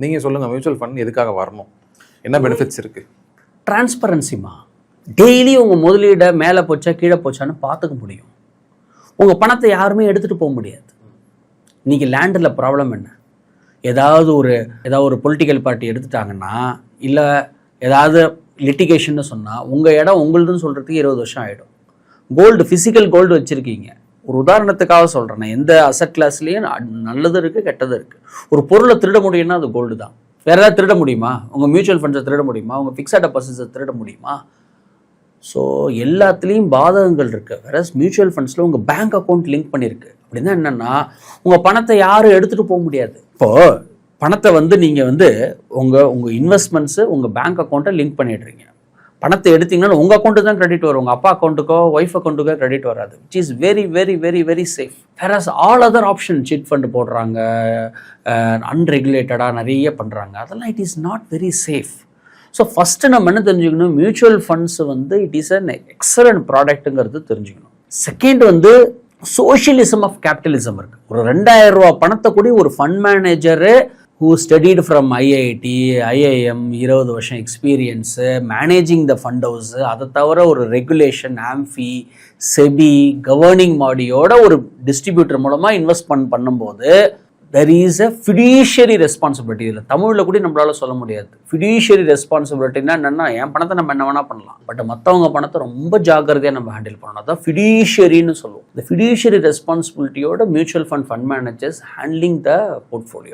நீங்கள் சொல்லுங்கள், mutual fund எதுக்காக வரணும், என்ன பெனிஃபிட்ஸ் இருக்குது? டிரான்ஸ்பரன்சிமா. டெய்லி உங்கள் முதலீடை மேலே போச்சா கீழே போச்சான்னு பார்த்துக்க முடியும். உங்கள் பணத்தை யாருமே எடுத்துகிட்டு போக முடியாது. இன்றைக்கி லேண்டில் ப்ராப்ளம் என்ன? ஏதாவது ஒரு பொலிட்டிக்கல் பார்ட்டி எடுத்துட்டாங்கன்னா, இல்லை ஏதாவது லிட்டிகேஷன்னு சொன்னால் உங்கள் இடம் உங்களுதுன்னு சொல்கிறதுக்கு 20 வருஷம் ஆகிடும். கோல்டு, ஃபிசிக்கல் கோல்டு வச்சுருக்கீங்க. ஒரு உதாரணத்துக்காக சொல்கிறேன், எந்த அசட் கிளாஸ்லேயும் நல்லது இருக்குது கெட்டது இருக்குது. ஒரு பொருளை திருட முடியும்னா அது கோல்டு தான். வேறு ஏதாவது திருட முடியுமா? உங்கள் மியூச்சுவல் ஃபண்ட்ஸை திருட முடியுமா? உங்கள் ஃபிக்ஸட் டெபாசிட்ஸை திருட முடியுமா? ஸோ எல்லாத்துலேயும் பாதகங்கள் இருக்குது. வேற மியூச்சுவல் ஃபண்ட்ஸில் உங்கள் பேங்க் அக்கௌண்ட் லிங்க் பண்ணியிருக்கு. அப்படின்னா என்னென்னா, உங்கள் பணத்தை யாரும் எடுத்துகிட்டு போக முடியாது. இப்போது பணத்தை நீங்கள் உங்கள் இன்வெஸ்ட்மெண்ட்ஸு உங்கள் பேங்க் அக்கௌண்ட்டை லிங்க் பண்ணிடுறீங்க. பணத்தை எடுத்தீங்கன்னா உங்கள் அக்கௌண்ட்டு தான் கிரெடிட் வரும், உங்கள் அப்பா அக்கௌண்ட்டுக்கோ ஒய்ஃப் அக்கௌண்ட்டுக்கோ கிரெடிட் வராது. Which is very very very very safe. Whereas all other option, chit fund போடுறாங்க, அன்ரெகுலேட்டடாக நிறைய பண்ணுறாங்க. அதெல்லாம் it is not very safe. So first நம்ம என்ன தெரிஞ்சுக்கணும், mutual funds it is an excellent ப்ராடக்ட்டுங்கிறது தெரிஞ்சுக்கணும். செகண்ட் சோஷியலிசம் ஆஃப் கேபிட்டலிசம் இருக்குது. ஒரு 2000 ரூபா பணத்தை கூட ஒரு fund manager who studied from IIT, IIM, 20 வருஷம் experience, managing the fund house, அதை தவிர ஒரு ரெகுலேஷன், ஆம்ஃபி, செபி, கவர்னிங் பாடியோட ஒரு டிஸ்ட்ரிபியூட்டர் மூலமாக இன்வெஸ்ட்மெண்ட் பண்ணும்போது there is a fiduciary responsibility. இதில் தமிழில் கூட நம்மளால சொல்ல முடியாது. fiduciary responsibilityனா என்னென்னா, என் பணத்தை நம்ம என்ன வேணால் பண்ணலாம், பட் மற்றவங்க பணத்தை ரொம்ப ஜாக்கிரதையாக நம்ம ஹேண்டில் பண்ணணும். அதான் fiduciaryன்னு சொல்லுவோம். இந்த fiduciary ரெஸ்பான்சிபிலிட்டியோட mutual fund managers handling the portfolio.